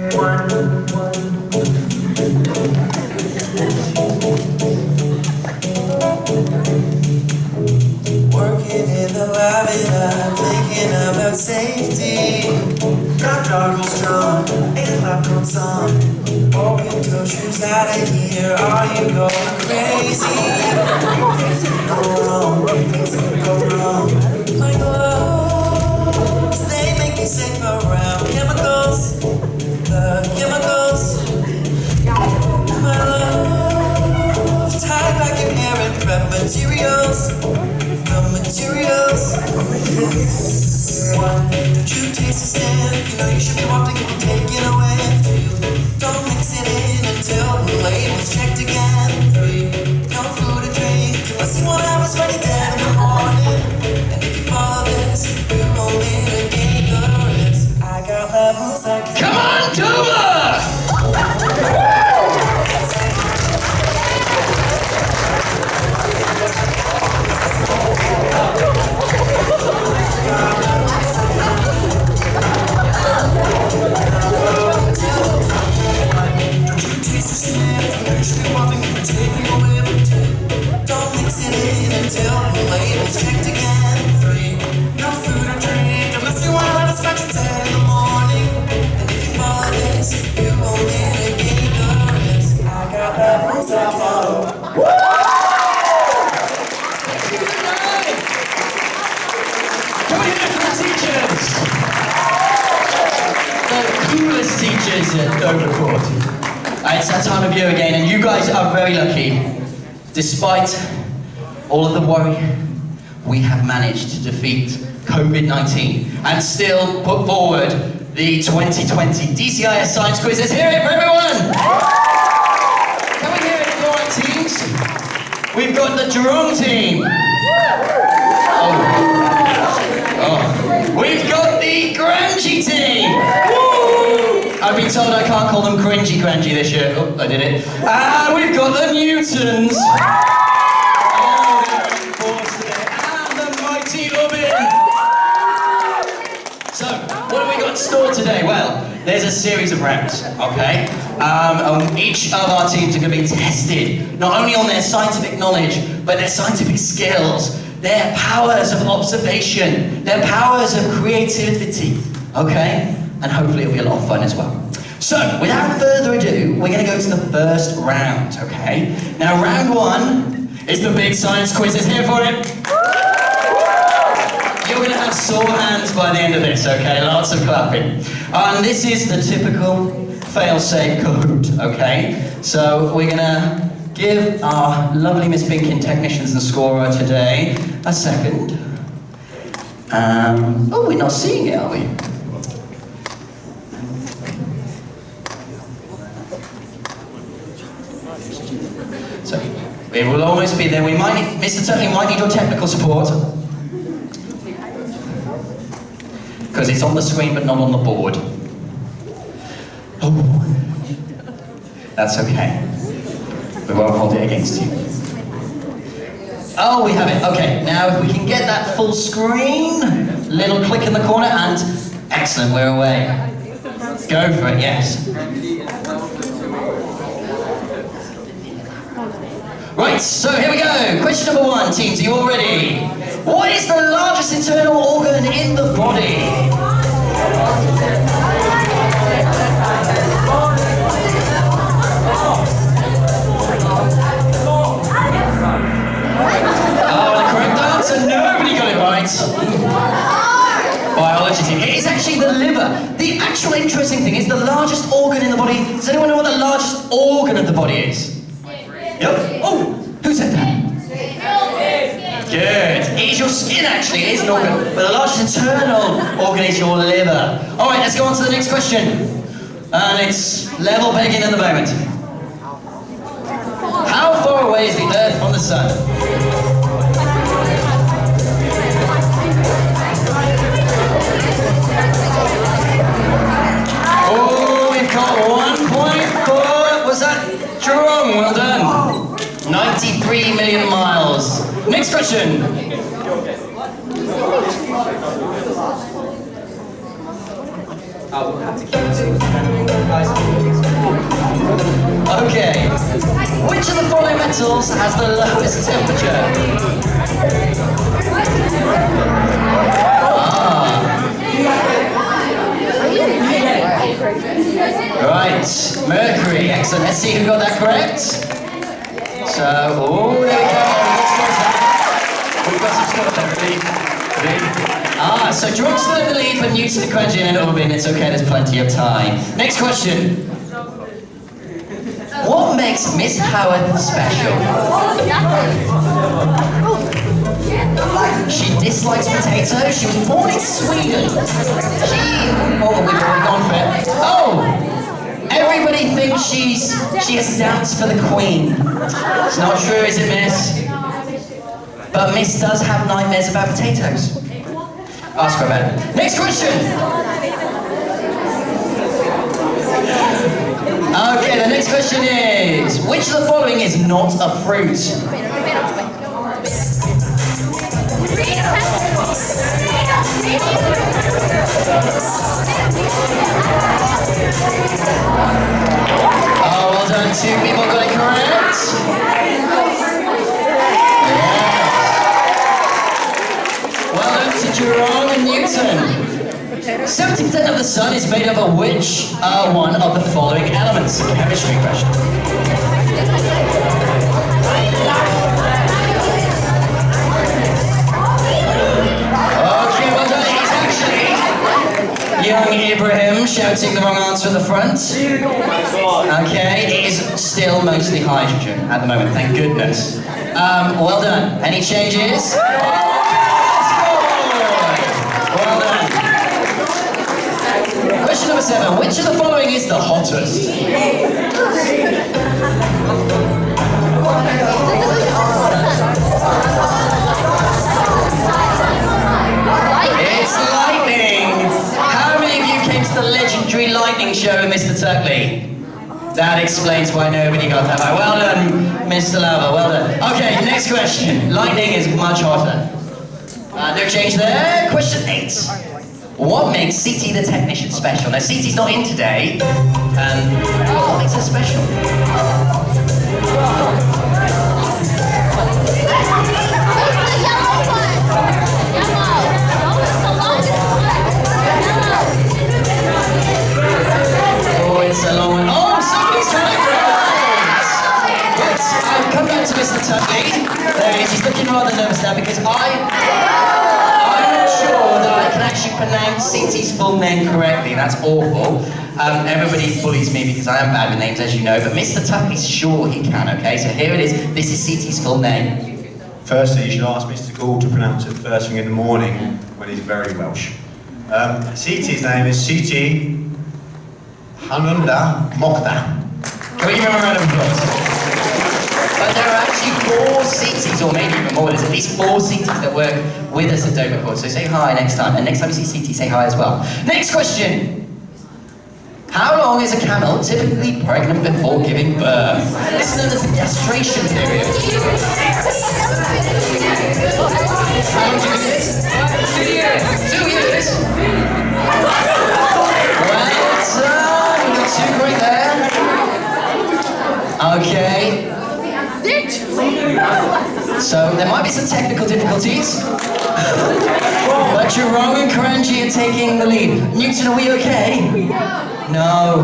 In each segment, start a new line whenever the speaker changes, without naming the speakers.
Working in the lab and I'm thinking about safety. Got goggles drawn and lab coats on. Open toe shoes out of here. Are you going crazy? Things can go wrong. Things can go wrong. My gloves, they make me safe around chemicals. The chemicals. My love, tie back your hair and prep materials. The materials. One, don't you taste the sniff? You know you should be wanting to take it away. Two, don't mix it in until the label's checked again. Three, no food or drink unless you want to have us ready dead in the morning. And if you follow this, you won't mitigate the risk. I got levels I can.
Come on, Tuba!
Don't mix it in until the label's checked again. Three, no food or drink unless you want to have a scratch your head in the morning. And if you follow this, you won't mitigate the risk. I got that rules I follow.
Can we hear it for the teachers? The coolest teachers at Dover Court. It's that time of year again, and you guys are very lucky. Despite all of the worry, we have managed to defeat COVID-19 and still put forward the 2020 DCIS Science Quiz. Let's hear it for everyone! Can we hear it for our teams? We've got the Jerome team. Oh. We've got the Grangy team. I've been told I can't call them cringy Grangy this year. Oh, I did it. And we've got the Newtons. And the mighty Ubin. So, what have we got in store today? Well, there's a series of rounds, okay? Each of our teams are going to be tested, not only on their scientific knowledge, but their scientific skills, their powers of observation, their powers of creativity, okay? And hopefully it'll be a lot of fun as well. So, without further ado, we're going to go to the first round, okay? Now, round one is the big science quiz. Is here for it. You're going to have sore hands by the end of this, okay? Lots of clapping. And this is the typical fail-safe code, okay? So, we're going to give our lovely Miss Binkin technicians and scorer today a second. Oh, we're not seeing it, are we? So, it will almost be there. We might need, Mr. Turtley might need your technical support. Because it's on the screen but not on the board. Oh, that's okay. We won't hold it against you. Oh, we have it. Okay, now if we can get that full screen, little click in the corner, and excellent, we're away. Go for it, yes. Right, so here we go. Question number one, teams, are you all ready? What is the largest internal organ in the body? Oh, the correct answer, nobody got it right. Biology team. It is actually the liver. The actual interesting thing is the largest organ in the body. Does anyone know what the largest organ of the body is? Yep. Oh, who said that? Good. It is your skin, actually. It is an organ. But the largest internal organ is your liver. All right, let's go on to the next question. And it's level pegging at the moment. How far away is the Earth from the Sun? Oh, we've got 1 point for, was that Jerome? Well done. 93 million miles. Next question. Okay. Which of the following metals has the lowest temperature? Right, mercury. Excellent. Let's see who got that correct. So, oh, there we go. We've got some scores there, really. So George's still in the lead, but Newton and Quentin in Orbin. It's okay, there's plenty of time. Next question. What makes Miss Howard special? She dislikes potatoes. She was born in Sweden. We've already gone for it. Oh! Everybody thinks she has doubts for the Queen. It's not true, is it, Miss? But Miss does have nightmares about potatoes. Ask her about it. Next question! Okay, the next question is, which of the following is not a fruit? Oh, well done, 2 people got it correct. Well done to Jerome and Newton. 70% of the sun is made up of which one of the following elements? Chemistry question. Okay, well done. It's actually young Ibrahim shouting the wrong answer at the front. Okay, it is still mostly hydrogen at the moment, thank goodness. Well done. Any changes? Well done. Question number 7. Which of the following is the hottest? It's lightning. How many of you came to the legendary lightning show with Mr. Tuckley? That explains why nobody got that right. Well done, Mr. Lava, well done. Okay, next question. Lightning is much hotter. No change there. Question 8. What makes CT the technician special? Now, CT's not in today. What makes her special? Oh, it's a long one. Oh, somebody's got it right! Right, I've come back to Mr. Tuckley. There he is. He's looking rather nervous now because I'm not sure that I can actually pronounce CT's full name correctly. That's awful. Everybody bullies me because I am bad with names, as you know, but Mr. Tuckley's sure he can, okay? So here it is. This is CT's full name.
Firstly, you should ask Mr. Gould to pronounce it first thing in the morning when he's very Welsh. CT's name is CT Hanunda Mokta.
Can we give him a round of applause? But there are actually 4 CTs, or maybe even more. There's at least 4 CTs that work with us at Dover Court. So say hi next time. And next time you see CT, say hi as well. Next question. How long is a camel typically pregnant before giving birth? This is known as the castration period. How long do you think it is? 2 years. 2 years? Well done. We got 2 right there. Okay. So there might be some technical difficulties. But Jerome and Karanji are taking the lead. Newton, are we okay? No.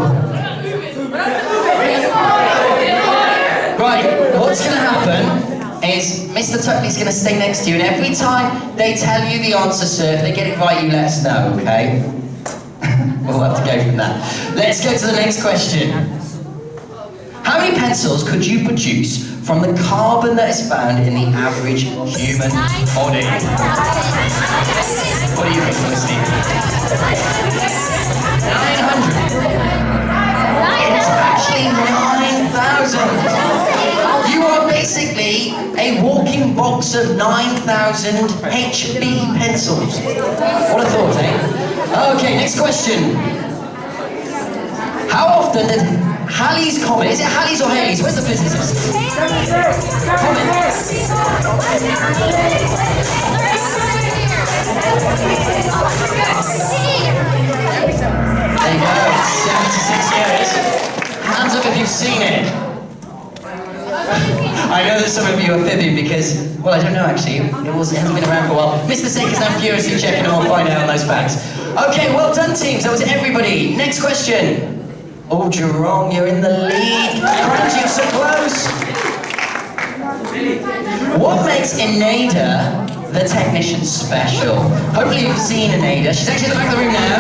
Right, what's going to happen is Mr. Tuckley's going to stay next to you, and every time they tell you the answer, sir, if they get it right, you let us know, okay? We'll have to go from that. Let's go to the next question. How many pencils could you produce from the carbon that is found in the average human body? What do you think, Felicity? 900. It's actually 9,000. You are basically a walking box of 9,000 HB pencils. What a thought, eh? Okay, next question. How often did Halley's Comet, is it Halley's or Halley's? Where's the physicist? Comet. seen it. I know that some of you are fibbing because, well, I don't know actually. It hasn't been around for a while. Mr. Saker's now furiously checking and we'll find out on those facts. Okay, well done, teams. That was everybody. Next question. Oh, Jerome, you're in the lead. Grant, you're so close. What makes Inada the technician special? Hopefully you've seen Inada. She's actually at the back of the room now.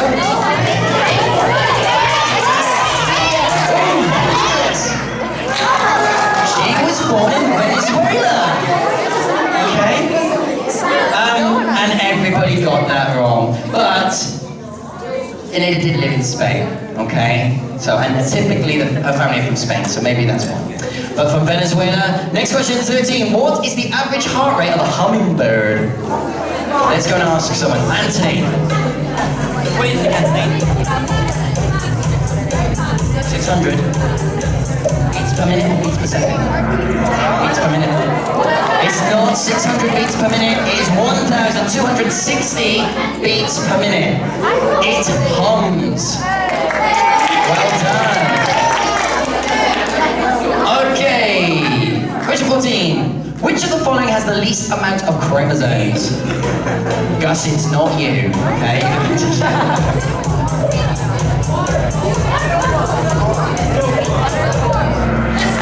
She was born in Venezuela. Okay? And everybody got that wrong. But Inada did live in Spain. Okay? So, and typically her family are from Spain, so maybe that's why. But from Venezuela. Next question, 13. What is the average heart rate of a hummingbird? Let's go and ask someone. Anthony. What do you think, Anthony? 600. Beats per minute or beats per second? Beats per minute. It's not 600 beats per minute, it is 1,260 beats per minute. It hums. Well done. Okay, question 14. Which of the following has the least amount of chromosomes? Gus, it's not you, okay?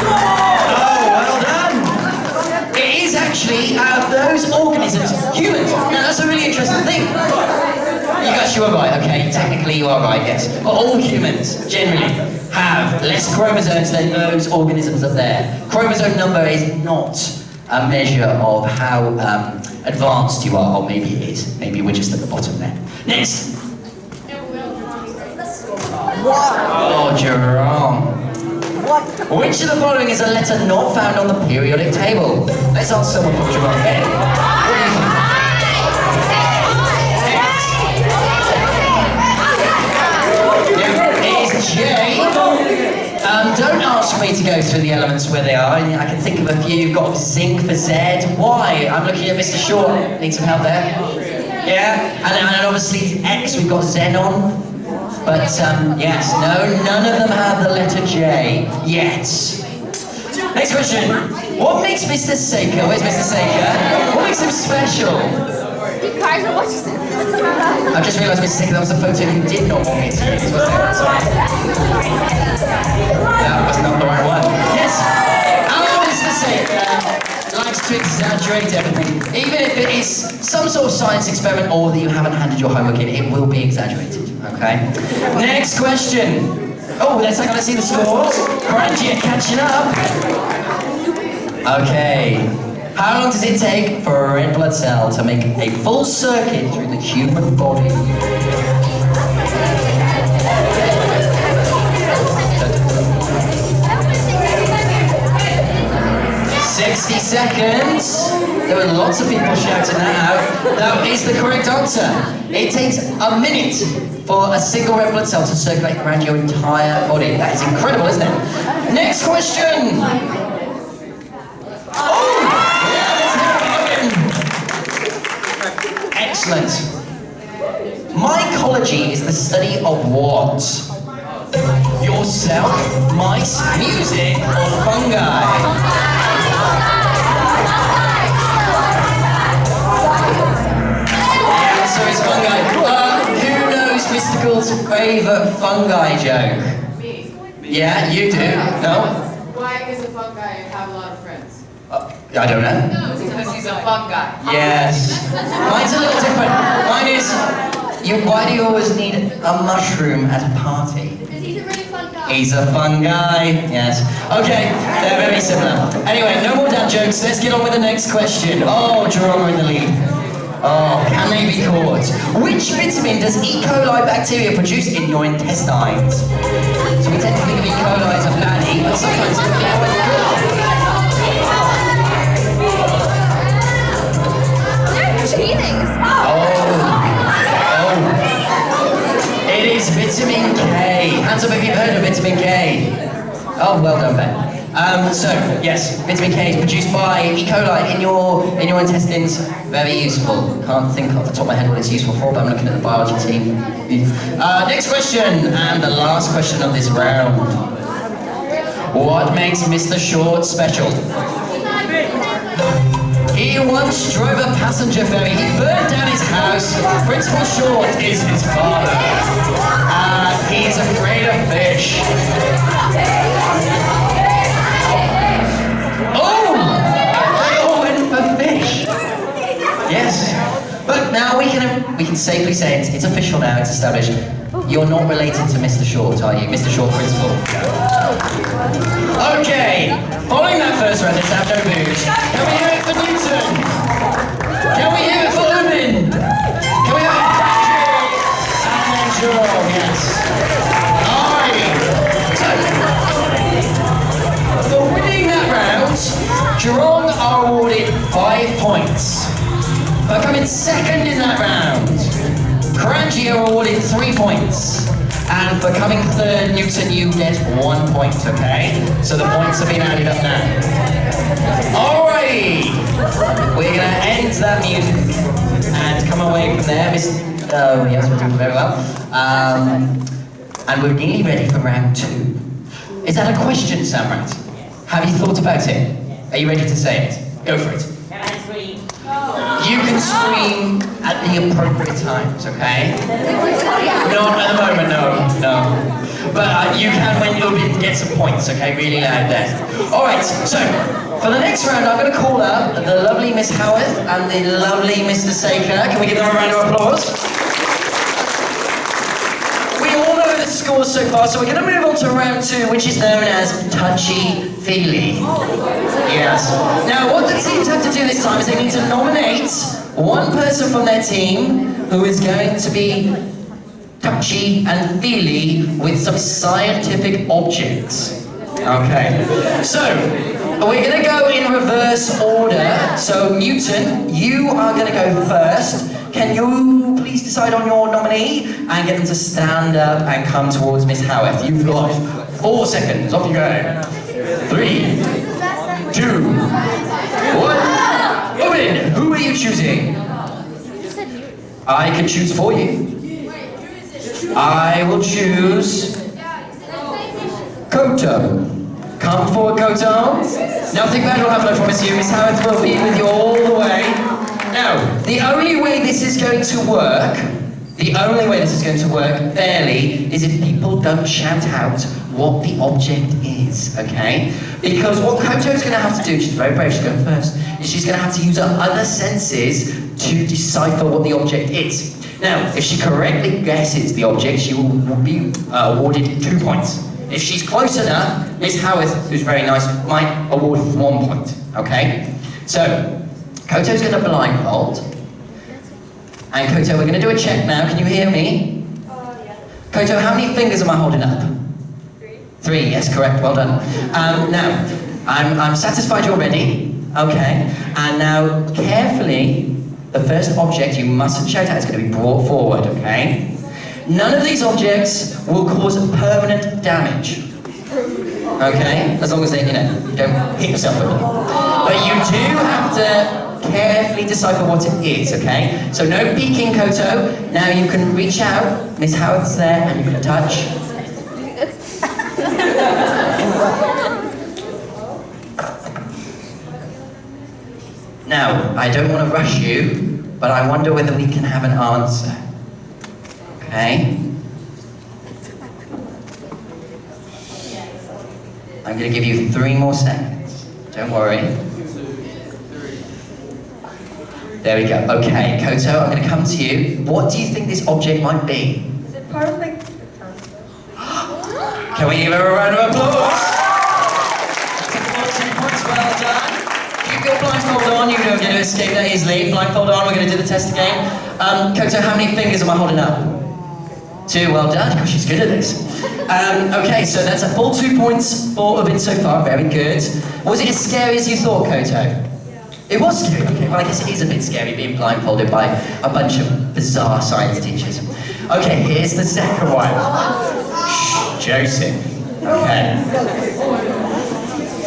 Oh, well done. It is actually, out of those organisms, humans. Now, that's a really interesting thing. You guys, you are right, okay? Technically, you are right, yes. But all humans, generally, have less chromosomes than those organisms up there. Chromosome number is not a measure of how advanced you are, or maybe it is. Maybe we're just at the bottom there. Next. Oh, Jerome. Which of the following is a letter not found on the periodic table? Let's ask someone from Jerome. Ben. J. Don't ask me to go through the elements where they are. I can think of a few. You've got zinc for Z. Y. I'm looking at Mr. Shaw. Need some help there? Yeah? And obviously X, we've got xenon. But yes, no, none of them have the letter J yet. Next question. What makes Mr. Saker, where's Mr. Saker? What makes him special? I just realised, Mr. Saker, that was a photo you did not want me to use, wasn't it? Sorry. That was not the right one. Yes! Our Mr. Saker likes to exaggerate everything. Even if it is some sort of science experiment or that you haven't handed your homework in, it will be exaggerated, okay? Next question. Oh, let's see the scores. Crunchy catching up. Okay. How long does it take for a red blood cell to make a full circuit through the human body? 60 seconds. There were lots of people shouting that out. That is the correct answer. It takes a minute for a single red blood cell to circulate around your entire body. That is incredible, isn't it? Next question. Excellent. Mycology is the study of what? Yourself, mice, music, or fungi? The answer is fungi. Who knows Mr. Gould's favourite fungi joke?
Me.
Yeah, you do. No?
Why is a fun guy and have a lot of friends?
I don't know.
Because he's a fun guy.
Yes. Mine's a little different. Mine is, why do you always need a mushroom at a party?
Because he's a really fun guy.
He's a fun guy. Yes. Okay, they're very similar. Anyway, no more dad jokes. Let's get on with the next question. Oh, Jerome are in the lead. Oh, can they be caught? Which vitamin does E. coli bacteria produce in your intestines? So we tend to think of E. coli as a baddie, but sometimes it can be quite good.
Cheating.
It is vitamin K. Hands up if you've heard of vitamin K. Oh, well done, Ben. So, yes, vitamin K is produced by E. coli in your intestines. Very useful. Can't think off the top of my head what it's useful for, but I'm looking at the biology team. Next question, and the last question of this round. What makes Mr. Short special? He once drove a passenger ferry. He burned down his house. Principal Short is his father. He's afraid of fish. Oh! They all went for fish. Yes. But now we can safely say it's official now, it's established. You're not related to Mr. Short, are you? Mr. Short Principal. Okay, following that first round, let's have no booze. Can we hear it for Newton? Can we hear it for Umin? Can we hear it for Patrick? And then Jerome, yes. Alright. So, for winning that round, Jerome are awarded 5 points. For coming second in that round, Karanji are awarded 3 points. And for coming third, Newton, you get 1 point, okay? So the points have been added up now. Alrighty! We're gonna end that music and come away from there. Yes, we're doing very well. And we're nearly ready for round 2. Is that a question, Samrat? Have you thought about it? Are you ready to say it? Go for it.
Can I scream?
You can scream at the appropriate times, okay? Not at the moment, no. But you can when you get some points, okay? Really loud there. Alright, so for the next round, I'm going to call up the lovely Miss Howarth and the lovely Mr. Saker. Can we give them a round of applause? We all know the scores so far, so we're going to move on to round 2, which is known as touchy-feely. Yes. Now, what the teams have to do this time is they need to nominate one person from their team who is going to be touchy and feely with some scientific objects. Okay. So, we're going to go in reverse order. So, Newton, you are going to go first. Can you please decide on your nominee and get them to stand up and come towards Miss Howarth? You've got 4 seconds. Off you go. 3, 2, 1. Owen, who are you choosing? I can choose for you. I will choose Koto. Come forward, Koto. Nothing bad will happen, I promise you. Miss Howarth will be with you all the way. Now, the only way this is going to work, fairly, is if people don't shout out what the object is, okay? Because what Koto's going to have to do, she's very brave, she's going first, is she's going to have to use her other senses to decipher what the object is. Now, if she correctly guesses the object, she will be awarded 2 points. If she's close enough, Miss Howarth, who's very nice, might award 1 point, okay? So, Koto's going to blindfold. And Koto, we're going to do a check now. Can you hear me?
Yeah.
Koto, how many fingers am I holding up?
3.
3, yes, correct, well done. Now, I'm satisfied you're ready. Okay. And now, carefully, the first object you mustn't shout out is going to be brought forward, okay? None of these objects will cause permanent damage. Okay? As long as they, you don't hit yourself with them. But you do have to carefully decipher what it is, okay? So no peeking, Koto. Now you can reach out. Miss Howarth's there and you can touch. Now, I don't want to rush you, but I wonder whether we can have an answer. Okay? I'm going to give you 3 more seconds. Don't worry. There we go. Okay, Koto, I'm going to come to you. What do you think this object might be?
Is it perfect?
Can we give her a round of applause? That's 2 points, well done. Keep your blindfold on, you don't get to escape that easily. Blindfold on, we're going to do the test again. Koto, how many fingers am I holding up? 2, well done. Gosh, she's good at this. Okay, so that's a full 2 points for Ubin so far, very good. Was it as scary as you thought, Koto? It was scary, okay, well I guess it is a bit scary being blindfolded by a bunch of bizarre science teachers. Okay, here's the second one. Shh, Joseph. Okay.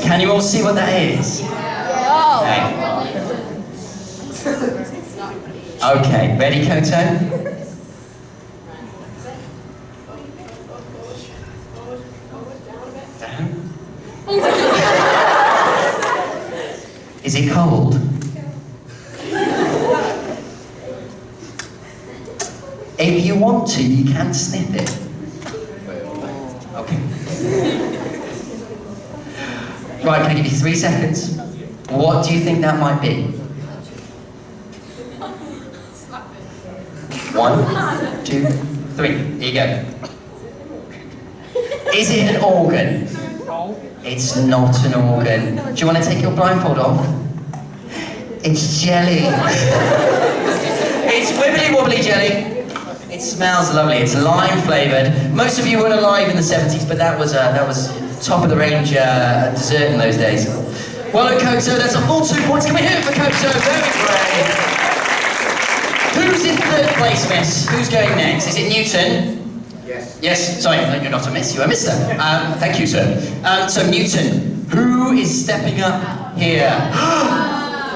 Can you all see what that is? Okay. Okay, ready, Koto? it cold? If you want to, you can sniff it. Okay. Right, can I give you 3 seconds? What do you think that might be? 1, 2, 3. Here you go. Is it an organ? It's not an organ. Do you want to take your blindfold off? It's jelly. It's wibbly wobbly jelly. It smells lovely. It's lime flavoured. Most of you weren't alive in the 70s, but that was top of the range dessert in those days. Well, look, Koto, that's a full 2 points. Can we hear it for Koto? Very great. Who's in 3rd place, miss? Who's going next? Is it Newton?
Yes.
Yes, sorry, you're not a miss, you're a mister. Thank you, sir. So Newton, who is stepping up here?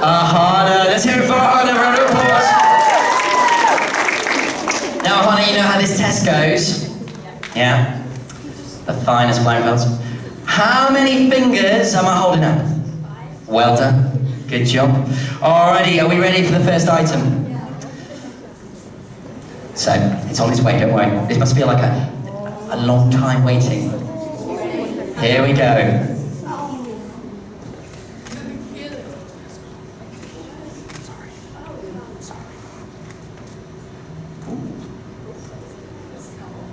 Ahana, let's hear it for Ahana, round of applause. Now, Ahana, you know how this test goes? Yeah? The finest blindfolds. How many fingers am I holding up? Well done, good job. Alrighty, are we ready for the first item? So, it's on its way, don't worry. This must feel like a long time waiting. Here we go.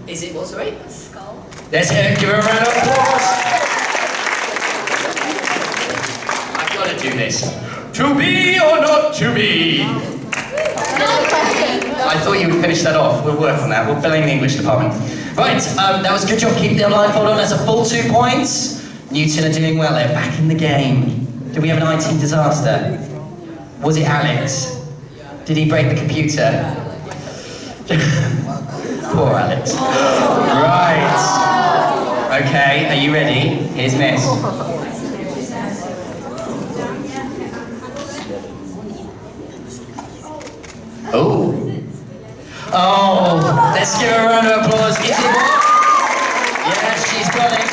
Is it, what's the rate?
Skull.
Let's hear it, give her a round of applause. I've got to do this. To be or not to be? I thought you would finish that off. We'll work on that. We'll blame the English department. Right, that was a good job keeping the blindfold on. That's a full 2 points. Newton are doing well. They're back in the game. Did we have an IT disaster? Was it Alex? Did he break the computer? Poor Alex. Right. Okay, are you ready? Here's Miss. Oh. Oh, let's give her a round of applause. Is it what? Yes, she's got it.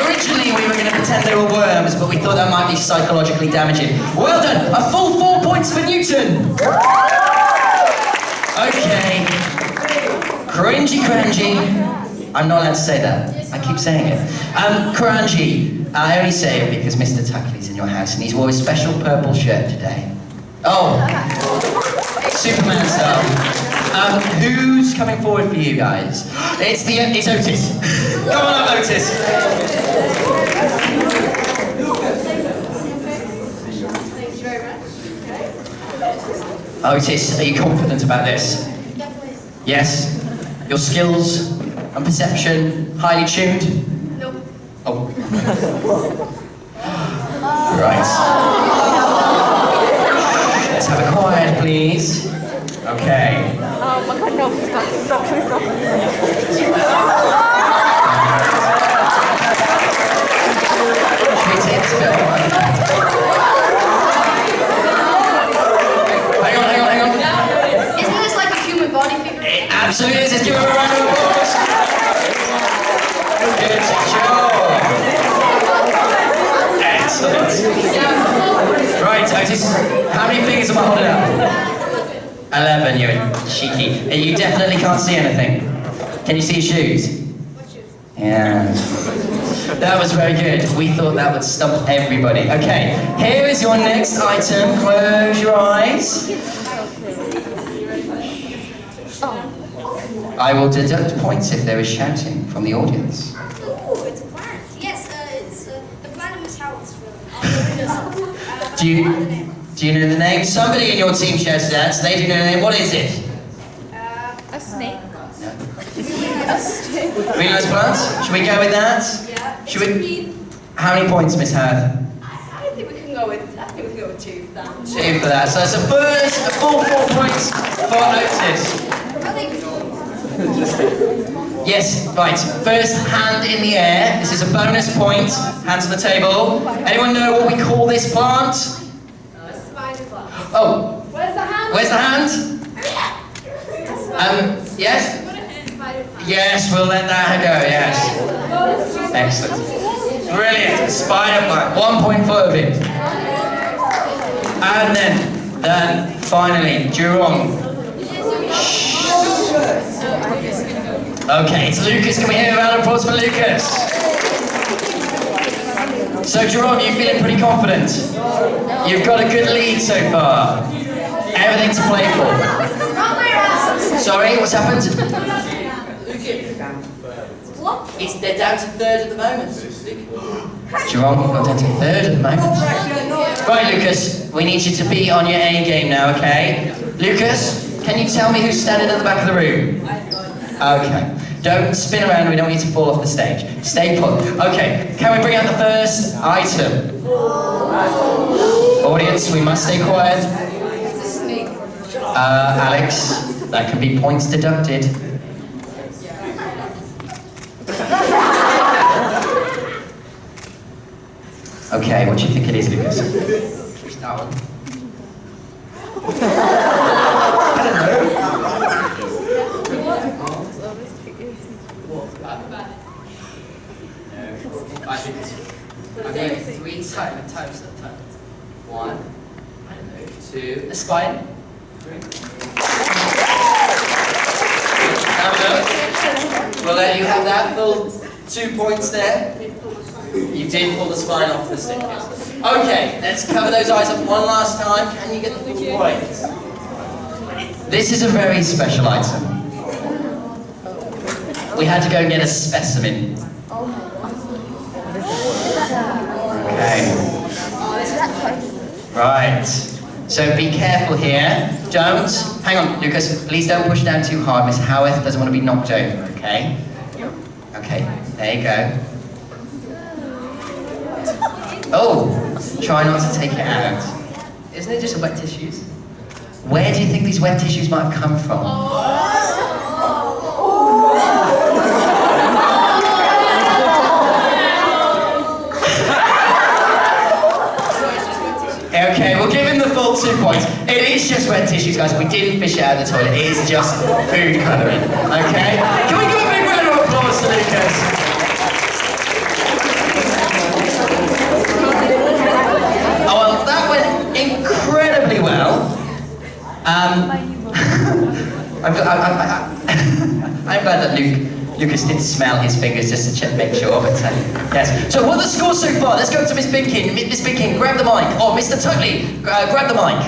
Originally we were going to pretend they were worms, but we thought that might be psychologically damaging. Well done, a full 4 points for Newton. Okay. Cringy crangy. I'm not allowed to say that. I keep saying it. Crangy. I only say it because Mr. Tuckley's in your house and he's wore a special purple shirt today. Oh. Superman style. Who's coming forward for you guys? It's Otis. Come on up, Otis. Otis, are you confident about this?
Definitely.
Yes? Your skills and perception highly tuned?
Nope.
Oh. Right. Let's have a quiet, please. Okay.
Oh my god, no, stop.
Should we take this bit? Hang on.
Isn't this like a human body figure?
It absolutely is. Let's give her a round of applause. Good job. Excellent. Right, Otis, how many fingers am I holding up? 11, you're cheeky. You definitely can't see anything. Can you see your shoes?
What shoes?
Yeah. That was very good. We thought that would stump everybody. Okay, here is your next item. Close your eyes. I will deduct points if there is shouting from the audience.
Ooh, it's a plant. Yes, it's the plant is house. Really.
Do you know the name? Somebody in your team shares that, so they do know the name. What is it?
A snake.
Really nice plant? Should we go with that?
Yeah.
Should we? How many points, Miss Howard?
I think we can go with 2 for that.
2 for that. So that's a full 4 points for Otis. Yes, right. First hand in the air. This is a bonus point. Hands on the table. Anyone know what we call this plant?
A spider plant.
Oh,
Where's the hand?
where's the hand? Yes?
Spider plant.
Yes, we'll let that go, yes. Excellent. Brilliant. Spider plant. 1 point for Irving. And then finally, Jerome. Okay, it's Lucas. Can we hear a round of applause for Lucas? So Jerome, you feeling pretty confident? You've got a good lead so far. Everything to play for. Sorry, what's happened?
What? They're down to third at the moment.
Jerome, you've got down to third at the moment. Right, Lucas, we need you to be on your A game now, okay? Lucas, can you tell me who's standing at the back of the room? Okay. Don't spin around, we don't want you to fall off the stage. Stay put. Okay, can we bring out the first item? Audience, we must stay quiet. Alex, that can be points deducted. Okay, what do you think it is, Lucas? That one.
I think it's three times at a time. One, I don't know, two.
The spine.
We'll let you have that full 2 points there. You did pull the spine off the stickers. Okay, let's cover those eyes up one last time. Can you get the full point?
This is a very special item. We had to go and get a specimen. Okay. Right. So be careful here. Don't. Hang on, Lucas. Please don't push down too hard. Miss Howarth doesn't want to be knocked over, okay? Okay, there you go. Oh, try not to take it out. Isn't it just wet tissues? Where do you think these wet tissues might have come from? Okay, we'll give him the full 2 points. It is just wet tissues, guys. We didn't fish it out of the toilet. It is just food colouring. Okay? Can we give a big round of applause to Lucas? Oh, well, that went incredibly well. I'm glad that Lucas did smell his fingers just to check, make sure, but yes. So what are the scores so far? Let's go to Miss Binkin. Miss Binkin, grab the mic. Or Mr. Tutley, grab the mic.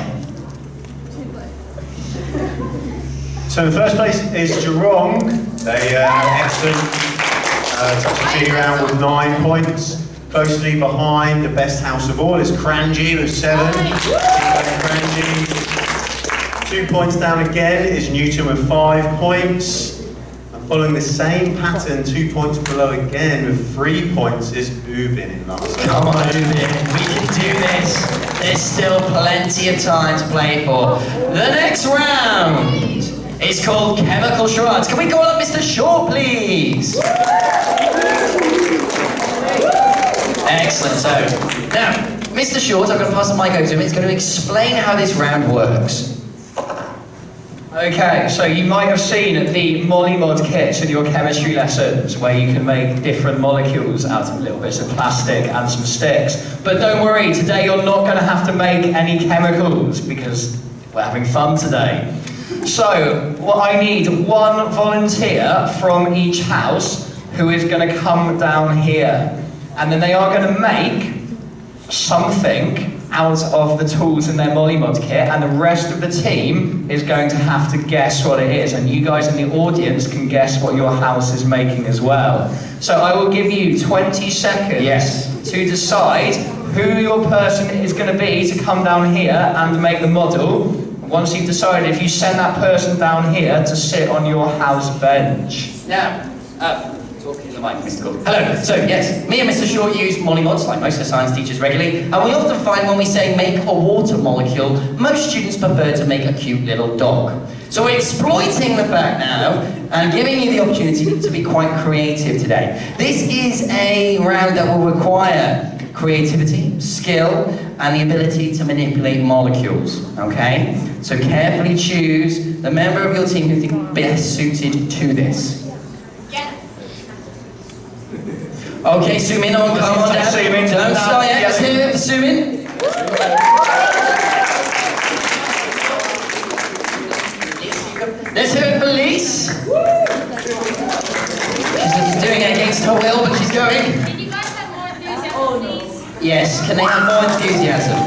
So in first place is Geelong. They excellent touch round with 9 points. Closely behind, the best house of all is Cranji with 7. Cranji. 2 points down again is Newton with 5 points. And following the same pattern, 2 points below again with 3 points is Ubin in last.
Come on, Ubin, we can do this. There's still plenty of time to play for. The next round is called Chemical Charades. Can we call up Mr. Shaw, please? Excellent. So, now, Mr. Short, I'm going to pass the mic over to him. He's going to explain how this round works.
Okay, so you might have seen the Molly-Mod kits in your chemistry lessons where you can make different molecules out of little bits of plastic and some sticks. But don't worry, today you're not going to have to make any chemicals because we're having fun today. So, what I need one volunteer from each house who is going to come down here. And then they are going to make something out of the tools in their Molly-Mod kit, and the rest of the team is going to have to guess what it is, and you guys in the audience can guess what your house is making as well. So I will give you 20 seconds to decide who your person is going to be to come down here and make the model. Once you've decided, if you send that person down here to sit on your house bench.
Now, talking to the mic, Mr. Cook. Hello. So, yes, me and Mr. Short use Molly-Mods, like most of the science teachers regularly, and we often find when we say make a water molecule, most students prefer to make a cute little dog. So we're exploiting the fact now and giving you the opportunity to be quite creative today. This is a round that will require creativity, skill, and the ability to manipulate molecules, okay? So carefully choose the member of your team who you think best suited to this. Okay, zoom in on, come on down.
Zoom in.
Don't start yet, let's hear it, zoom in. Can they have more enthusiasm?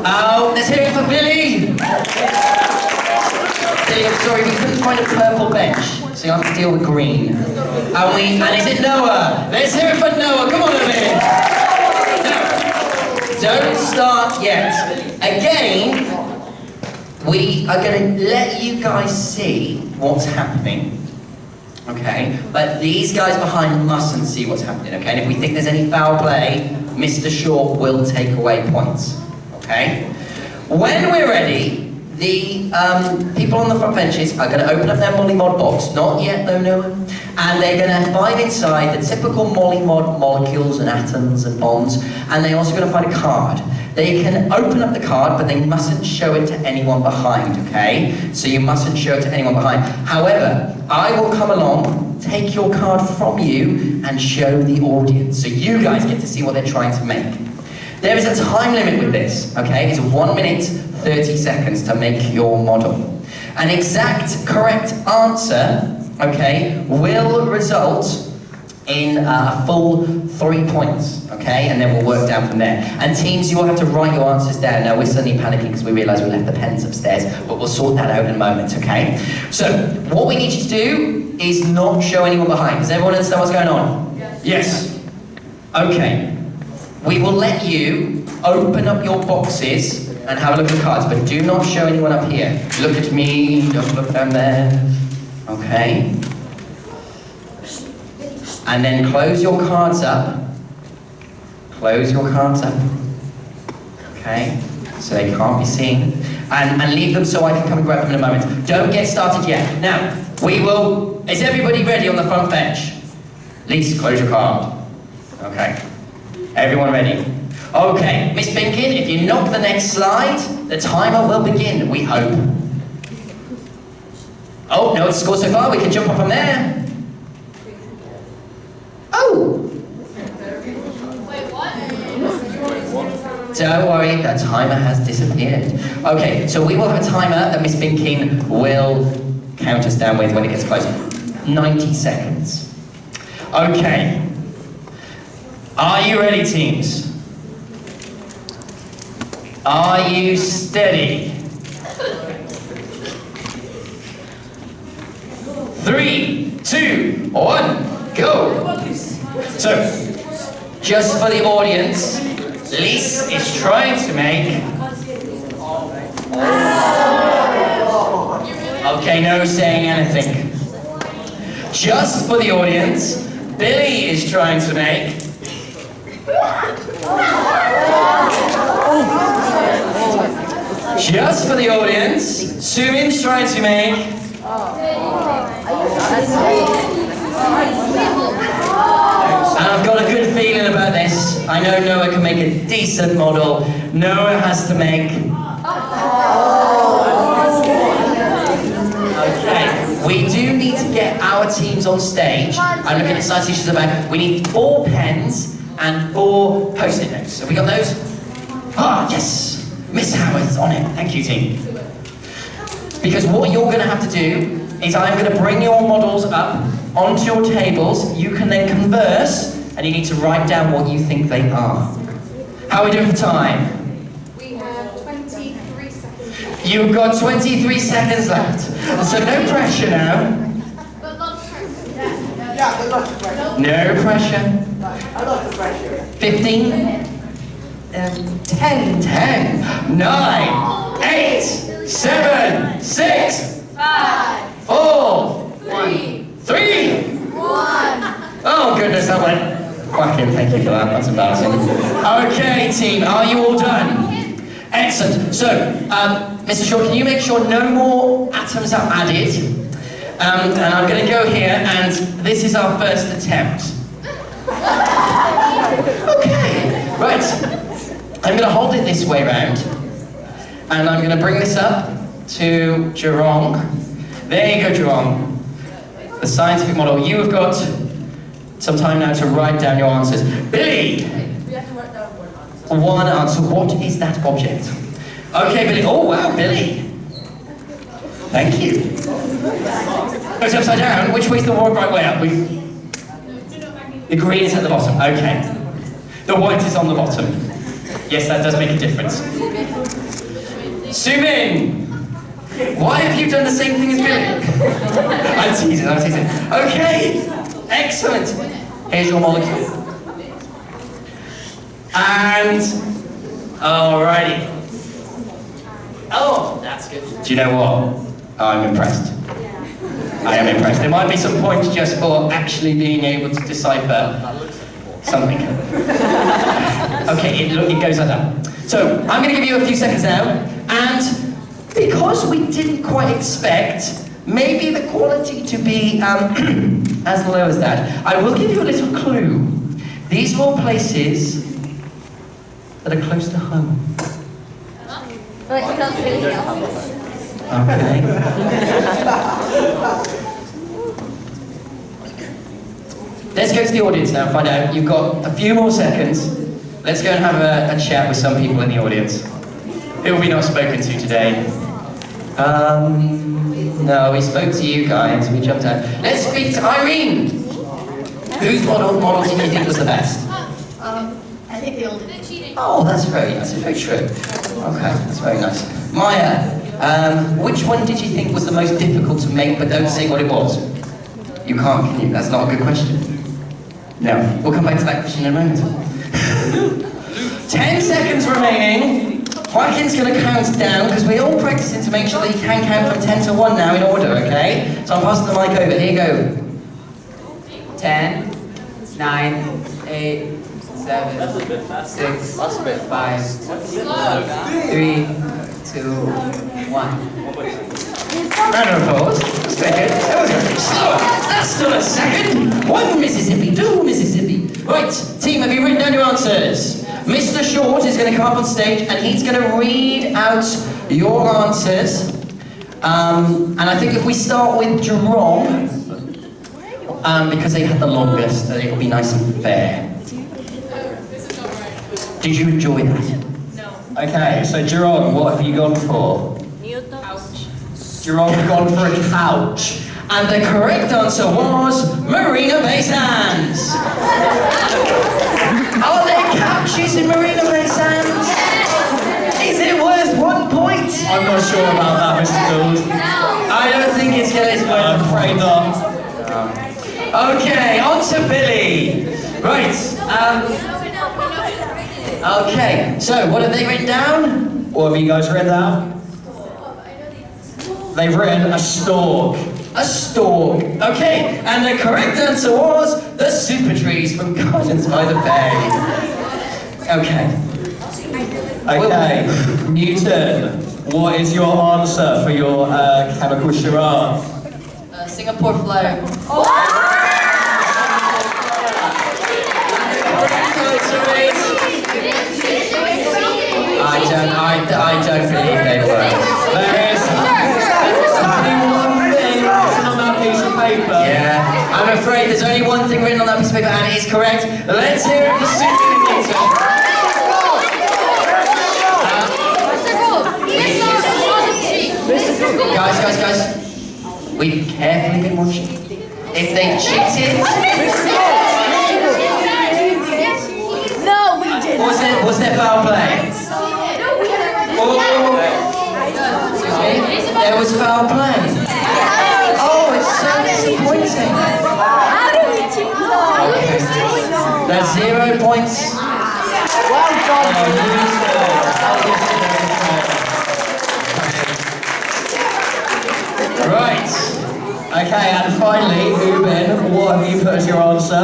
Oh, let's hear it for Billy! Billy, I'm sorry, we couldn't find a purple bench, so you have to deal with green. And is it Noah? Let's hear it for Noah, come on over here! No, don't start yet. Again, we are going to let you guys see what's happening. Okay, but these guys behind mustn't see what's happening, okay? And if we think there's any foul play, Mr. Shaw will take away points, okay? When we're ready, the people on the front benches are going to open up their Molly Mod box, not yet though, Noah, and they're going to find inside the typical Molly Mod molecules and atoms and bonds, and they're also going to find a card. They can open up the card, but they mustn't show it to anyone behind, okay? So you mustn't show it to anyone behind. However, I will come along, take your card from you, and show the audience. So you guys get to see what they're trying to make. There is a time limit with this, okay? It's 1 minute, 30 seconds to make your model. An exact correct answer, okay, will result in a full 3 points, okay? And then we'll work down from there. And teams, you will have to write your answers down. Now, we're suddenly panicking because we realise we left the pens upstairs, but we'll sort that out in a moment, okay? So, what we need you to do is not show anyone behind. Does everyone understand what's going on? Yes. Okay. We will let you open up your boxes and have a look at the cards, but do not show anyone up here. Look at me, don't look down there. Okay? And then close your cards up. Close your cards up. Okay? So they can't be seen. And leave them so I can come and grab them in a moment. Don't get started yet. Now, we will... Is everybody ready on the front bench? Lisa, close your card. Okay. Everyone ready? Okay, Miss Binkin, if you knock the next slide, the timer will begin, we hope. Oh, no, it's scored so far, we can jump up from there. Oh!
Wait, what?
Don't worry, the timer has disappeared. Okay, so we will have a timer that Miss Binkin will count us down with when it gets close. 90 seconds. Okay. Are you ready, teams? Are you steady? 3, 2, 1, go! So, just for the audience, Lise is trying to make... Okay, no saying anything. Just for the audience, Billy is trying to make... Just for the audience, Sumin's trying to make... And I've got a good feeling about this. I know Noah can make a decent model. Noah has to make... Okay, we do need to get our teams on stage. I'm looking at science teachers about. We need 4 pens and 4 post-it notes. Have we got those? Ah, yes! Miss Howard's on it. Thank you, team. Because what you're going to have to do is I'm going to bring your models up onto your tables. You can then converse, and you need to write down what you think they are. How are we doing for time?
We have 23 seconds.
You've got 23 seconds left. So no pressure now.
But lots of pressure.
Yeah, but lots of pressure.
No pressure.
A lot of pressure.
15.
10.
10, 9, 8, 7, 6,
5,
4,
3,
3.
1.
Oh goodness, that went whacking. Thank you for that. That's embarrassing. Okay, team, are you all done? Excellent. So, Mr. Shaw, can you make sure no more atoms are added? And I'm going to go here, and this is our first attempt. Okay, right. I'm going to hold it this way round, and I'm going to bring this up to Jerome. There you go, Jerome. The scientific model. You have got some time now to write down your answers. Billy!
We have to write down one answer.
One answer. What is that object? Okay, Billy. Oh, wow, Billy. Thank you. Goes upside down. Which way's the right way up? The green is at the bottom. Okay. The white is on the bottom.
Yes, that does make a difference.
Zoom why have you done the same thing as Billy? I'm teasing. Okay, excellent. Here's your molecule. And, alrighty. Oh, that's good.
Do you know what? I'm impressed. I am impressed. There might be some points just for actually being able to decipher something. Okay, it goes like that. So, I'm going to give you a few seconds now, and because we didn't quite expect maybe the quality to be as low as that, I will give you a little clue. These are all places that are close to home. Okay. Let's go to the audience now and find out. You've got a few more seconds. Let's go and have a chat with some people in the audience. Who have we not spoken to today? No, we spoke to you guys. We jumped out. Let's speak to Irene. Whose model do you think was the best?
I think they all did.
Oh, that's very true. Okay, that's very nice. Maya, which one did you think was the most difficult to make, but don't say what it was? You can't, can you? That's not a good question. No, we'll come back to that question in a moment. 10 seconds remaining. Joaquin's going to count down, because we're all practicing to make sure that you can count from 10 to 1 now in order, okay? So I'm passing the mic over. Here you go.
10, 9, 8, 7, 6, 5, 3, 2, 1.
Round of applause. That's very good. That was very slow. That's still a second. 1 Mississippi, 2 Mississippi. Right, team, have you written down your answers? Mr. Short is going to come up on stage and he's going to read out your answers. And I think if we start with Jerome, because they had the longest, it'll be nice and fair. Did you enjoy that?
Okay, so Jerome, what have you gone for? Jerome has gone for a couch.
And the correct answer was Marina Bay Sands. Are there couches in Marina Bay Sands? Is it worth 1 point?
I'm not sure about that, Mr. Gould.
I don't think it's worth
I'm afraid not.
Okay, on to Billy. Right. Okay, so what have they written down?
What have you guys written down? They've written a stork.
A stork. Okay, and the correct answer was the super trees from Gardens by the Bay. Okay.
Okay, Newton, what is your answer for your chemical charade?
Singapore flag.
I don't believe they were.
There is only one thing written on that piece of paper.
Yeah, I'm afraid there's only one thing written on that piece of paper, and it is correct. Let's hear it for Susan Newton. Guys. We've carefully been watching. If they cheated...
No, we didn't.
Was there foul play? Excuse me? There was foul play. Oh, it's so disappointing.
How do we cheat?
That's 0 points.
Well done.
Right.
Okay, and finally, Ubin, what have you put as your answer?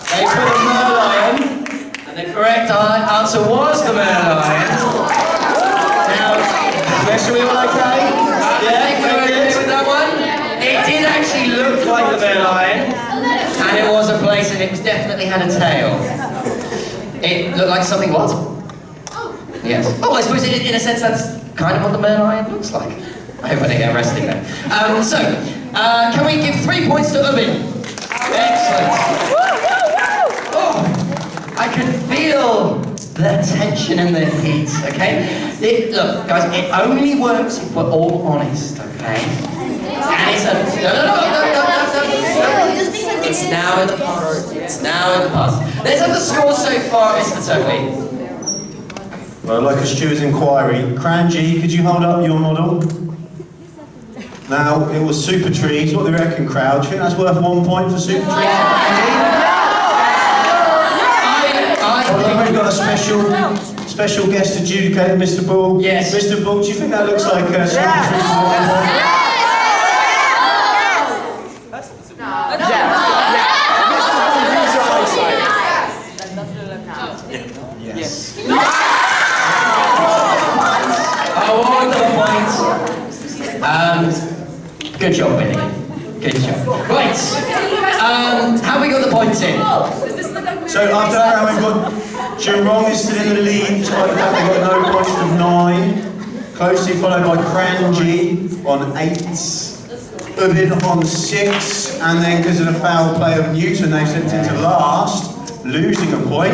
They put a merlion.
And the correct answer was the merlion. Now,
Yes, are we all okay?
I think we're okay with that one. It did actually look like the merlion, and it was a place, and it was definitely had a tail. It looked like something what? Yes. Oh, I suppose in a sense that's kind of what the merlion looks like. I hope I didn't get arrested there. Can we give 3 points to Ubin? Excellent. Oh, I could feel the tension and the heat, okay? Look, guys, it only works if we're all honest, okay? And it's a... No. It's now in the past. It's now in the past. Let's have the score so far, Mr. Toby.
Well, I'd like a steward's inquiry. Cranji, could you hold up your model? Now, it was Super Trees. What do you reckon, crowd? Do you think that's worth 1 point for Super Trees? Well, we've got a special guest adjudicator, Mr. Bull.
Yes.
Mr. Bull, do you think that looks like Super Trees?
Yes. Award the points. Good job, Billy. Good job. Right. How have we got the points in?
So after that round, we've got Geelong is still in the lead, despite the fact they've got no points with 9. Closely followed by Cranji on 8. Ubin on 6. And then because of the foul play of Newton, they've slipped into last, losing a point.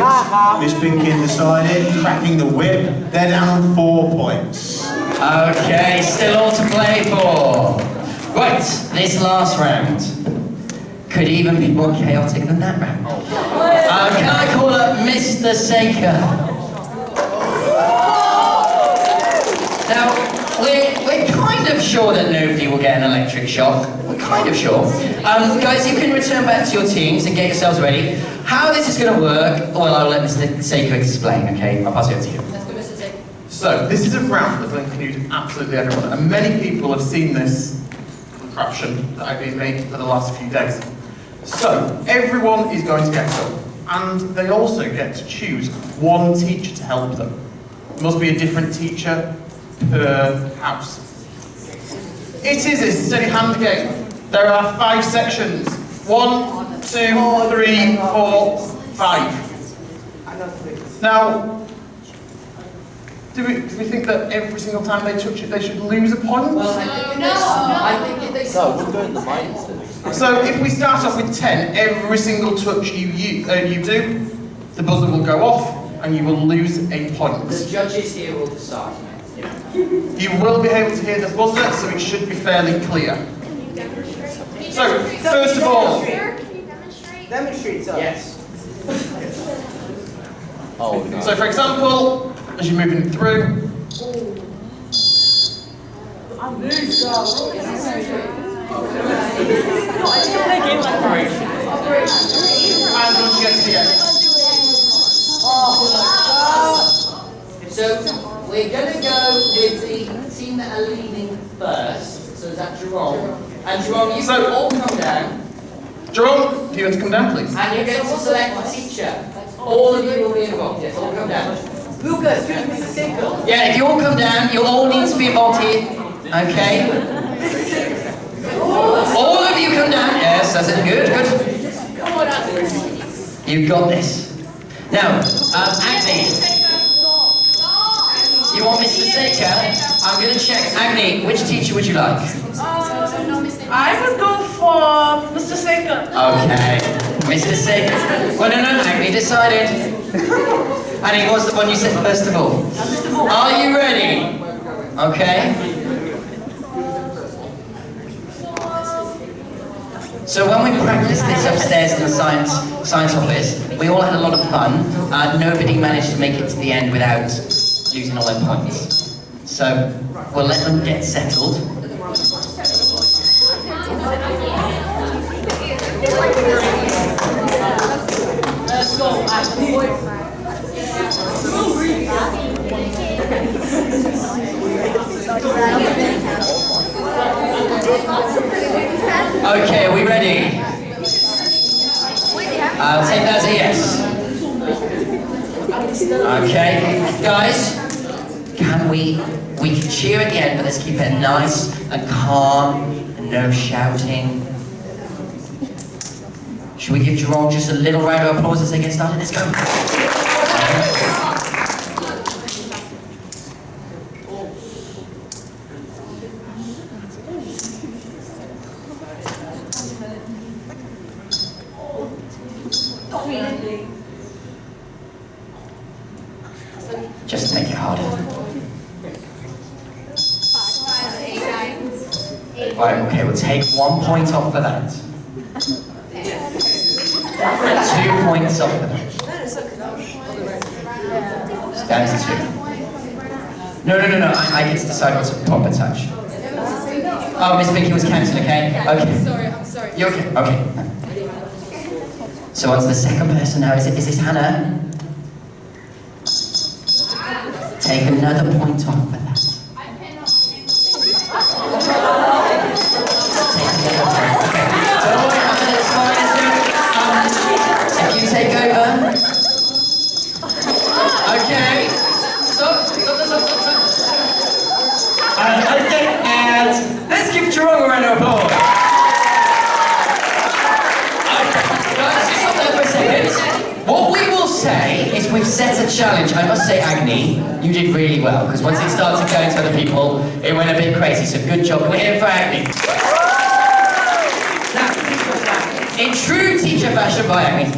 Miss Binkin decided, cracking the whip. They're down on 4 points.
Okay, still all to play for. Right, this last round could even be more chaotic than that round. Can I call up Mr. Saker? Now, we're kind of sure that nobody will get an electric shock. We're kind of sure. Guys, you can return back to your teams and get yourselves ready. How this is going to work, well, I'll let Mr. Saker explain, okay? I'll pass it over to you.
So, this is a round that will include absolutely everyone, and many people have seen this contraption that I've been making for the last few days. So, everyone is going to get some, and they also get to choose one teacher to help them. It must be a different teacher per house. It is a steady hand game. There are 5 sections. 1, 2, 3, 4, 5. Now, do we think that every single time they touch it, they should lose a point?
Well, I think if they
No, we're going to the mindset.
So if we start off with 10, every single touch you do, the buzzer will go off and you will lose a point.
The judges here will decide.
You will be able to hear the buzzer, so it should be fairly clear. So, first of all...
Demonstrate so.
Yes.
Oh, no.
So for example, as you're moving through... And once you get to the end.
So we're going to go with the team that are leading first. So is that Jerome? And Jerome, you can all come down.
Jerome, you want to come down, please?
And you get to select a teacher. All of you will be involved. Yes, all come down.
Lucas, here's Mr. Single.
Yeah, if you all come down, you'll all need to be involved here. Okay? All of you come down. Yes, that's it. Good, good. You've got this. Now, Agni. You want Mr. Saker? I'm going to check. Agni, which teacher would you like?
I would go for Mr. Saker.
Okay. Mr. Saker. Well, no, Agni decided. Agni, what's the one you said first of all? Are you ready? Okay. So when we practiced this upstairs in the science office, we all had a lot of fun. Nobody managed to make it to the end without losing all their points. So we'll let them get settled.
Let's go.
Okay, are we ready? I'll take that as a yes. Okay, guys, can we can cheer at the end, but let's keep it nice and calm and no shouting. Should we give Jerome just a little round of applause as they get started? Let's go. Just to make it harder. Right, okay, we'll take 1 point off for that. 2 points off for that. Down to 2. No. I get to decide what's a proper touch. Oh, Miss Pinky was cancelled, okay? Okay.
I'm sorry.
You okay? Okay. So what's the second person now? Is this Hannah? Take another point off for that. Don't worry, Hannah, it's fine, isn't it? If you take over. Okay. Stop. And let's give Jerome a round of applause. What we will say is we've set a challenge. I must say, Agni, you did really well, because once it started going to other people, it went a bit crazy, so good job. We're here for Agni. Now, in true teacher fashion, I'm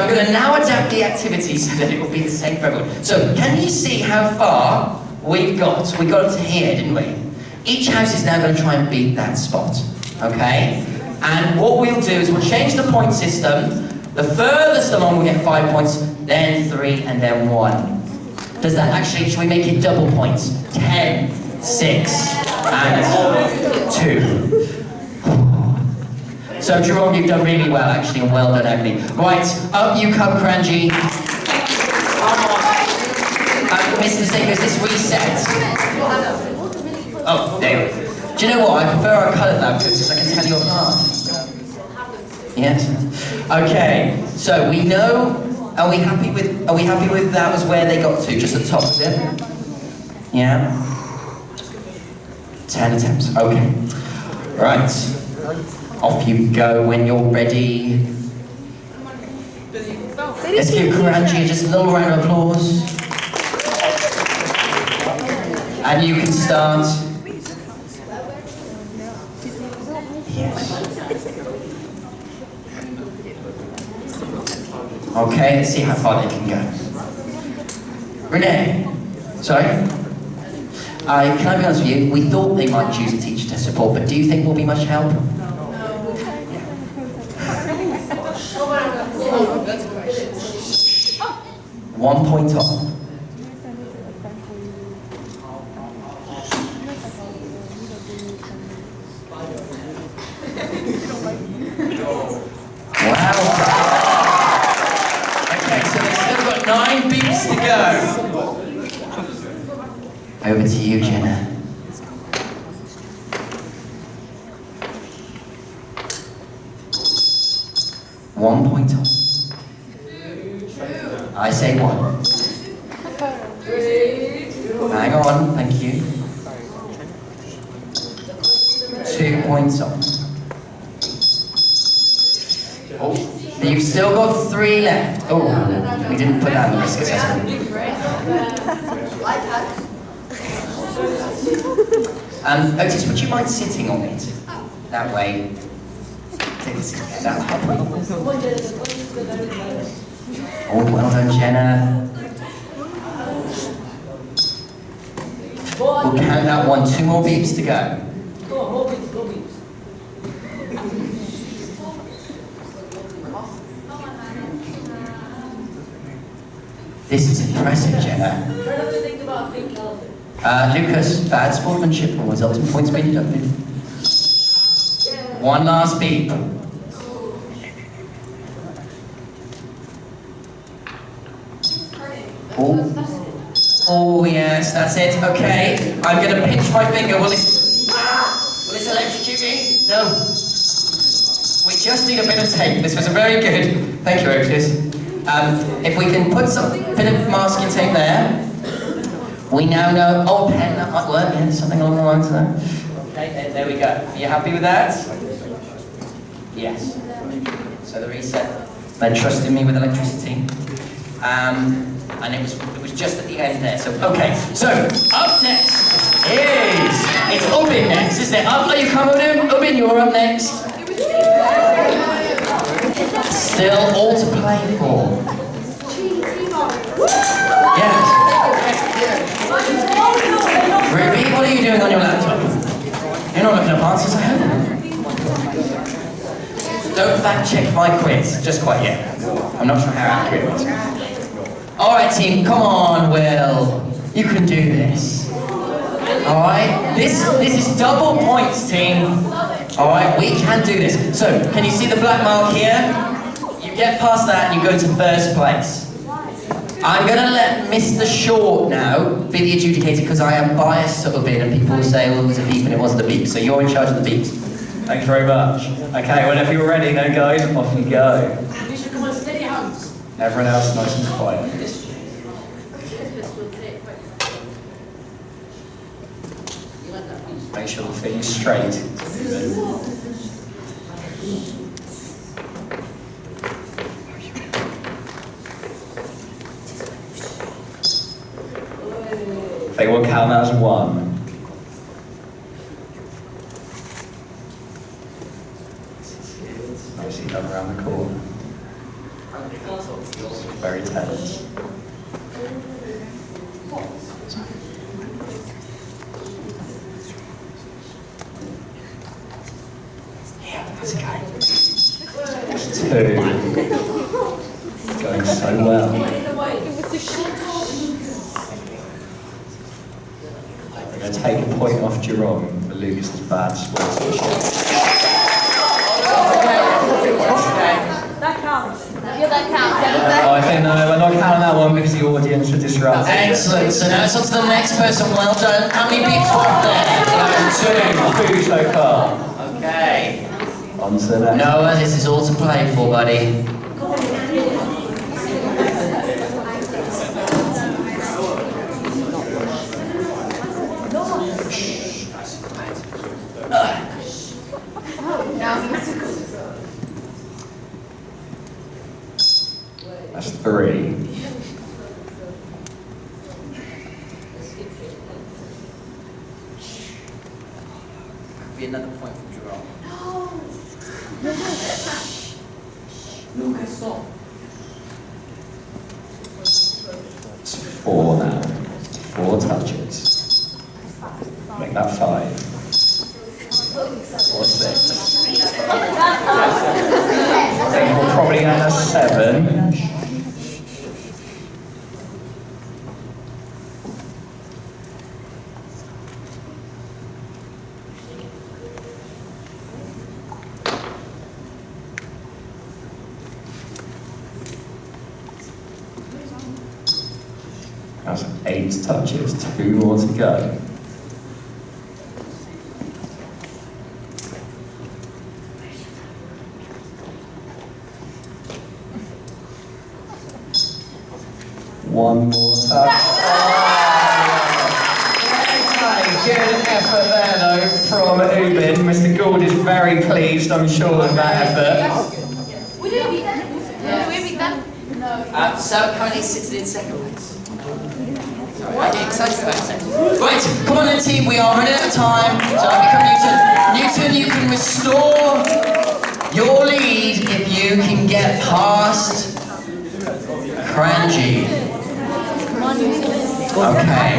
going to now adapt the activity so that it will be the same for everyone. So, can you see how far we've got? We got up to here, didn't we? Each house is now going to try and beat that spot, okay? And what we'll do is we'll change the point system. The furthest along will get 5 points, then 3, and then 1. Does that actually, should we make it double points? 10, 6, and 2. So Jerome, you've done really well actually, and well done, Agni. Right, up you come, Cranji. Mr. Stickers, this resets. Oh, there we go. Do you know what? I prefer our colour now because I can tell you apart. Yes. Okay. So we know. Are we happy with that? Was where they got to? Just the top of it. Yeah. 10 attempts. Okay. Right. Off you go when you're ready. Let's give Karanji just a little round of applause. And you can start. Yes. Okay, let's see how far they can go. Renee. Sorry? Can I be honest with you? We thought they might choose a teacher to support, but do you think we'll be much help?
No.
1 point off. Wow. Okay, so they've still got 9 beats to go. Over to you, Jenna. One point off. I say 1. Hang on, thank you. 2 points off. Oh, you've still got 3 left. Oh, we didn't put that in the risk assessment. Otis, would you mind sitting on it? That way. Take a seat. That way. Oh, well done, Jenna. We'll count that 1. 2 more beeps to go. This is impressive, Jenna. Lucas, bad sportsmanship will result in points being deducted. 1 last beep. Oh yes, that's it. Okay, I'm going to pinch my finger. Will this electrocute me? No. We just need a bit of tape. This was a very good. Thank you, Otis. If we can put some bit of masking tape there, we now know. Oh, pen, that might work. Yeah, something along the lines of that. Okay, there we go. Are you happy with that? Yes. So the reset. They're trusting me with electricity. And it was just at the end there. So okay. So up next is it's Ubin next, isn't it? Are you coming, Ubin? You're up next. Still all to play for. Yes. Ruby, what are you doing on your laptop? You're not looking up answers, I hope. Don't fact check my quiz, just quite yet. I'm not sure how accurate it was. Alright team, come on, Will. You can do this. Alright? This is double points, team. Alright, we can do this. So, can you see the black mark here? You get past that and you go to first place. I'm going to let Mr. Short now be the adjudicator because I am biased a bit and people will say, well, it was a beep and it wasn't a beep. So you're in charge of the beeps.
Thanks very much. Okay, whenever you're ready then guys, off you go.
You should come on steady hands.
Everyone else nice and quiet. Make sure the thing is straight. They will count as one. Nicely done around the corner. Very tense. Yeah, that's okay. Two. Going so well. We're going to take a point off Jerome for Lucas's bad sportsmanship.
That counts.
Yeah, that counts.
I think no, we're not counting that one because the audience are disrupted.
Excellent. So now it's on to the next person. Well done. How many beeps were there?
Two so far.
Okay.
On to the next.
Noah, this is all to play for, buddy.
That's three.
Could be another point from Jerome.
Lucas, stop.
It's four now. 4 touches. Make that 5. Or 6. I think we'll probably end at 7. That's 8 touches, 2 more to go. One more touch. Okay, good effort there though from Ubin. Mr. Gould is very pleased, I'm sure, with that effort.
Would you beat them? Would we beat them?
So currently sitting in second place. Sorry, I get excited about second.
Right, come on then team, we are running out of time. So I become Newton. Newton, you can restore your lead if you can get past Crangy. Okay.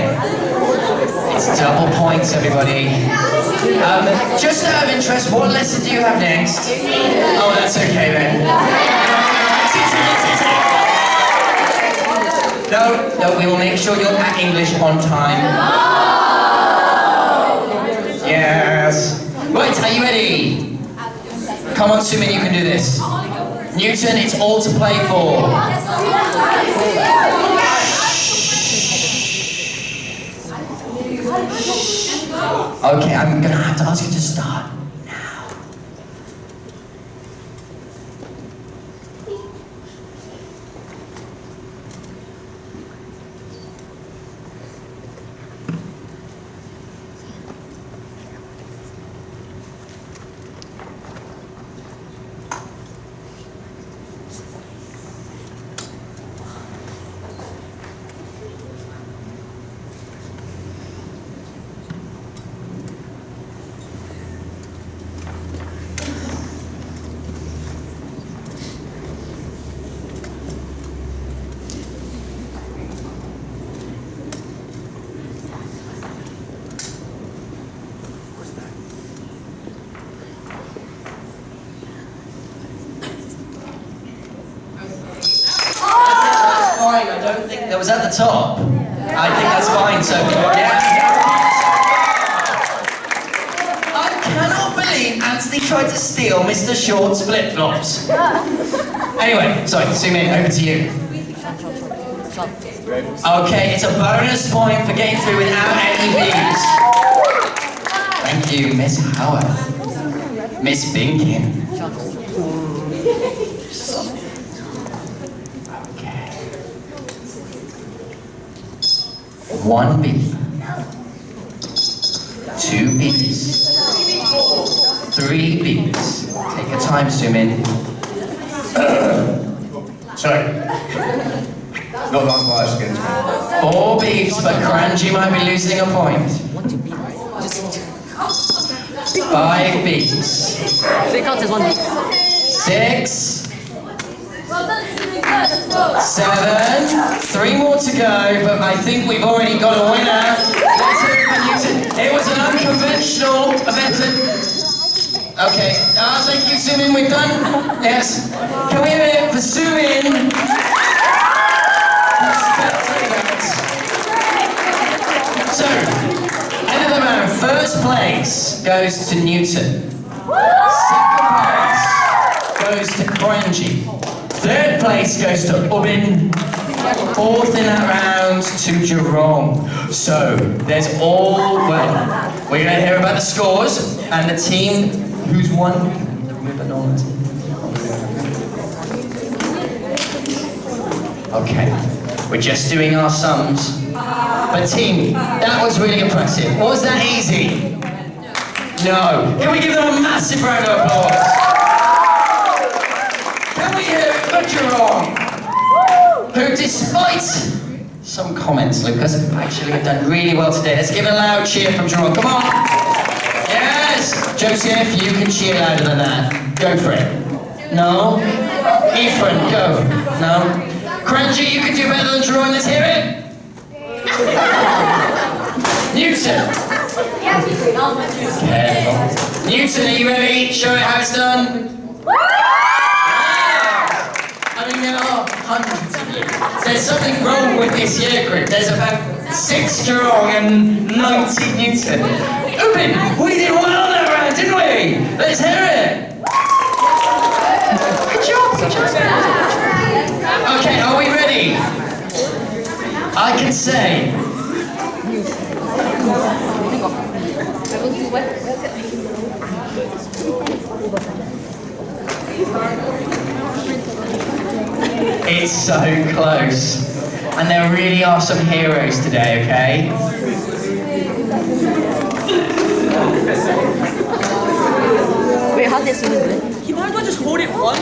It's double points, everybody. Just out of interest, what lesson do you have next? Oh, that's okay then. No, we will make sure you're at English on time. Yes. Right, are you ready? Come on, Sumin, you can do this. Newton, it's all to play for. Okay, I'm gonna have to ask you to start now. Fine, I don't think that was at the top. I think that's fine. So, yeah. I cannot believe Anthony tried to steal Mr. Short's flip-flops. Anyway, sorry, zoom in, over to you. Okay, it's a bonus point for getting through without any beeps. Thank you, Miss Howard. Miss Binkin. Okay. 1 beep. 2 beeps. 3 beeps. Take your time, zoom in.
Sorry. Not long bias against me.
4 beeps, but Cranji might be losing a point. 5 beeps. 6. 7. 3 more to go, but I think we've already got a winner. Let's hear it for Newton. It was an unconventional method. Okay, thank you, Sumin, we've done. Yes. Can we hear it for Sumin? So, end of the round, first place goes to Newton. Second place goes to Cranji. Third place goes to Ubin. Fourth in that round to Jerome. So, there's well, we're going to hear about the scores and the team who's won the ribbon on it. Okay, we're just doing our sums. But team, that was really impressive. Was that easy? No. Can we give them a massive round of applause? Can we hear it for Jerome? Who, despite some comments, Lucas, actually have done really well today. Let's give a loud cheer from Jerome. Come on. Yes. Joseph, you can cheer louder than that. Go for it. No? Ephraim, go. No? Cranji, you can do better than Jerome. Let's hear it. Newton. Careful. Newton, are you ready? Show it how it's done. I mean, there are hundreds of you. There's something wrong with this year group. There's about 6 strong and 90 Newton. Ubin, we did one on that round, didn't we? Let's hear it. Good job, good job. Okay, are we ready? I can say. It's so close. And there really are some heroes today, okay?
Wait, how's this good?
You might as well just hold it once.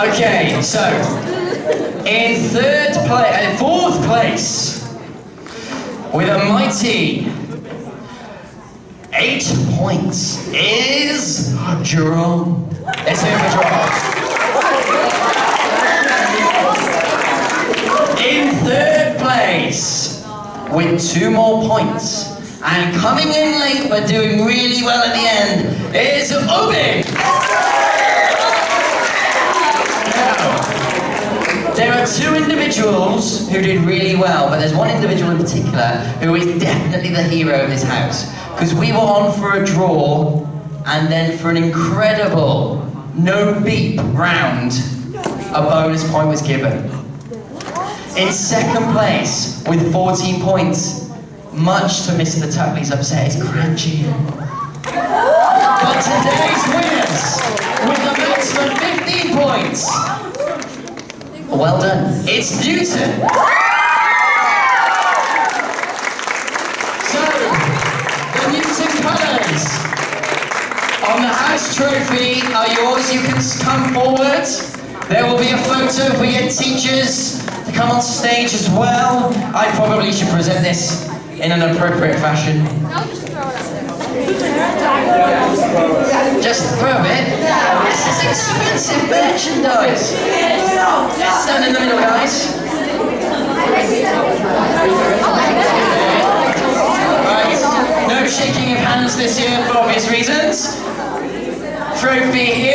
Okay, so in fourth place, with a mighty 8 points, is Jerome. Let's hear it for Jerome. In third place, with 2 more points, and coming in late but doing really well at the end, is Ubin. Now, there are 2 individuals who did really well, but there's one individual in particular who is definitely the hero of this house. Because we were on for a draw, and then for an incredible no beep round, a bonus point was given. In second place, with 14 points, much to Mr. Tuckley's upset, is Cranji. But today's winners, with a maximum 15 points, well done, it's Newton. So, the Newton colours on the house trophy are yours. You can come forward. There will be a photo if we get teachers to come on stage as well. I probably should present this in an appropriate fashion.
I'll just throw it up there.
Just throw it? This is expensive merchandise. Stand in the middle, guys. Right. No shaking of hands this year for obvious reasons. Trophy here.